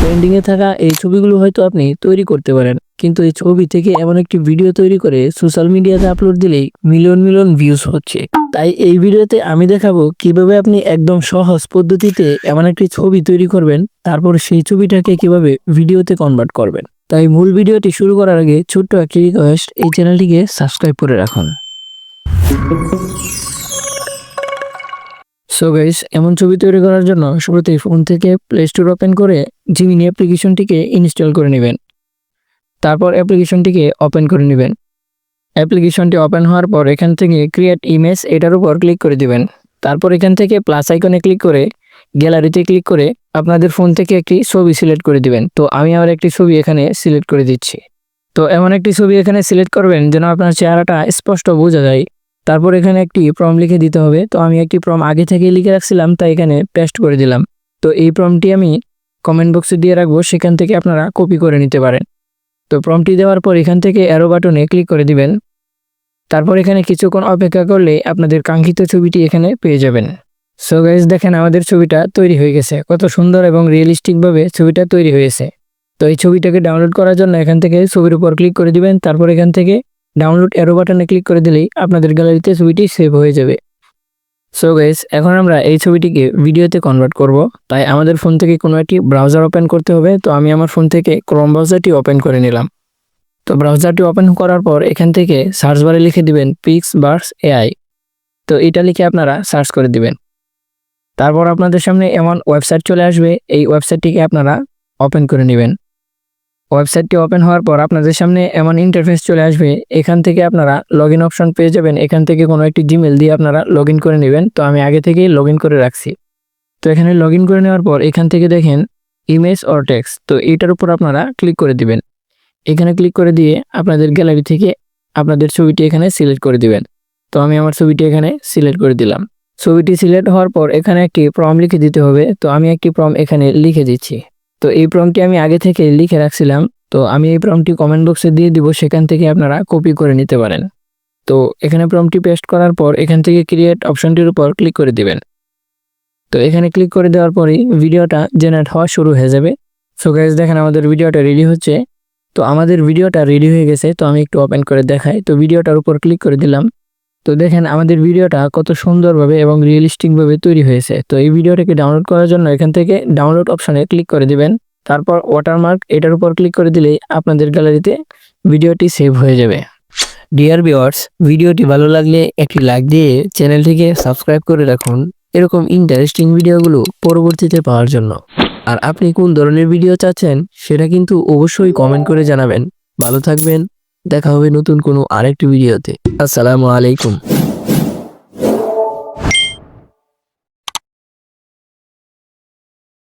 Trending এ থাকা এই ছবিগুলো হয়তো আপনি তৈরি করতে পারেন, কিন্তু এই ছবি থেকে এমন একটি ভিডিও তৈরি করে সোশ্যাল মিডিয়াতে আপলোড দিলেই মিলিয়ন মিলিয়ন ভিউজ হচ্ছে। তাই এই ভিডিওতে আমি দেখাবো কিভাবে আপনি একদম সহজ পদ্ধতিতে এমন একটি ছবি তৈরি করবেন, তারপর সেই ছবিটাকে কিভাবে ভিডিওতে কনভার্ট করবেন। তাই মূল ভিডিওটি শুরু করার আগে ছোট্ট একটি রিকোয়েস্ট, এই চ্যানেলটিকে সাবস্ক্রাইব করে রাখুন। সো গাইস, এমন ছবি তৈরি করার জন্য শুরুতেই ফোন থেকে প্লে স্টোর ওপেন করে জিমিনি অ্যাপ্লিকেশনটিকে ইনস্টল করে নেবেন। তারপর অ্যাপ্লিকেশনটিকে ওপেন করে নেবেন। অ্যাপ্লিকেশনটি ওপেন হওয়ার পর এখান থেকে ক্রিয়েট ইমেজ এটার উপর ক্লিক করে দিবেন। তারপর এখান থেকে প্লাস আইকনে ক্লিক করে গ্যালারিতে ক্লিক করে আপনাদের ফোন থেকে একটি ছবি সিলেক্ট করে দিবেন। তো আমি আমার একটি ছবি এখানে সিলেক্ট করে দিচ্ছি। তো এমন একটি ছবি এখানে সিলেক্ট করবেন যেন আপনার চেহারাটা স্পষ্ট বোঝা যায়। তারপর এখানে একটি প্রম্পট লিখে দিতে হবে। তো আমি একটি প্রম্পট আগে থেকেই লিখে রাখছিলাম, তাই এখানে পেস্ট করে দিলাম। তো এই প্রম্পটটি আমি কমেন্ট বক্সে দিয়ে রাখবো, সেখান থেকে আপনারা কপি করে নিতে পারেন। তো প্রম্পটটি দেওয়ার পর এখান থেকে অ্যারো বাটনে ক্লিক করে দিবেন। তারপর এখানে কিছুক্ষণ অপেক্ষা করলে আপনাদের কাঙ্ক্ষিত ছবিটি এখানে পেয়ে যাবেন। সো গাইস, দেখেন আমাদের ছবিটা তৈরি হয়ে গেছে। কত সুন্দর এবং রিয়েলিস্টিকভাবে ছবিটা তৈরি হয়েছে। তো এই ছবিটাকে ডাউনলোড করার জন্য এখান থেকে ছবির উপর ক্লিক করে দিবেন। তারপর এখান থেকে ডাউনলোড অ্যারো বাটনে ক্লিক করে দিলেই আপনাদের গ্যালারিতে ছবিটি সেভ হয়ে যাবে। সো গাইস, এখন আমরা এই ছবিটিকে ভিডিওতে কনভার্ট করব। তাই আমাদের ফোন থেকে কোনো একটি ব্রাউজার ওপেন করতে হবে। তো আমি আমার ফোন থেকে ক্রোম ব্রাউজারটি ওপেন করে নিলাম। তো ব্রাউজারটি ওপেন করার পর এখান থেকে সার্চ বারে লিখে দিবেন পিক্সবার্স এআই। তো এটা লিখে আপনারা সার্চ করে দিবেন। তারপর আপনাদের সামনে এমন ওয়েবসাইট চলে আসবে। এই ওয়েবসাইটটিকে আপনারা ওপেন করে নেবেন। ওয়েবসাইটটি ওপেন হওয়ার পর আপনাদের সামনে এমন ইন্টারফেস চলে আসবে। এখান থেকে আপনারা লগ ইন অপশন পেয়ে যাবেন। এখান থেকে কোনো একটি জিমেল দিয়ে আপনারা লগ ইন করে নেবেন। তো আমি আগে থেকেই লগ ইন করে রাখছি। তো এখানে লগ ইন করে নেওয়ার পর এখান থেকে দেখেন ইমেজ অর টেক্সট, তো এটার উপর আপনারা ক্লিক করে দিবেন। এখানে ক্লিক করে দিয়ে আপনাদের গ্যালারি থেকে আপনাদের ছবিটি এখানে সিলেক্ট করে দিবেন। তো আমি আমার ছবিটি এখানে সিলেক্ট করে দিলাম। ছবিটি সিলেক্ট হওয়ার পর এখানে একটি প্রম্পট লিখে দিতে হবে। তো আমি একটি প্রম্পট এখানে লিখে দিচ্ছি। তো এই প্রম্পটটি আমি আগে থেকে লিখে রাখছিলাম। তো আমি এই প্রম্পটটি কমেন্ট বক্সে দিয়ে দিব, সেখান থেকে আপনারা কপি করে নিতে পারেন। তো এখানে প্রম্পটটি পেস্ট করার পর এখান থেকে ক্রিয়েট অপশনটির উপর ক্লিক করে দিবেন। তো এখানে ক্লিক করে দেওয়ার পরেই ভিডিওটা জেনারেট হওয়া শুরু হয়ে যাবে। সো গাইস, দেখেন আমাদের ভিডিওটা রেডি হচ্ছে। তো আমাদের ভিডিওটা রেডি হয়ে গেছে। তো আমি একটু ওপেন করে দেখাই। তো ভিডিওটার উপর ক্লিক করে দিলাম। তো দেখেন আমাদের ভিডিওটা কত সুন্দরভাবে এবং রিয়েলিস্টিকভাবে তৈরি হয়েছে। তো এই ভিডিওটাকে ডাউনলোড করার জন্য এখান থেকে ডাউনলোড অপশনে ক্লিক করে দিবেন। তারপর ওয়াটারমার্ক এটার উপর ক্লিক করে দিলেই আপনাদের গ্যালারিতে ভিডিওটি সেভ হয়ে যাবে। ডিয়ার ভিউয়ার্স, ভিডিওটি ভালো লাগলে একটি লাইক দিয়ে চ্যানেলটিকে সাবস্ক্রাইব করে রাখুন এরকম ইন্টারেস্টিং ভিডিওগুলো পরবর্তীতে পাওয়ার জন্য। আর আপনি কোন ধরনের ভিডিও চাচ্ছেন সেটা কিন্তু অবশ্যই কমেন্ট করে জানাবেন। ভালো থাকবেন, দেখা হবে নতুন কোনো আরেকটি ভিডিওতে। আসসালামু আলাইকুম।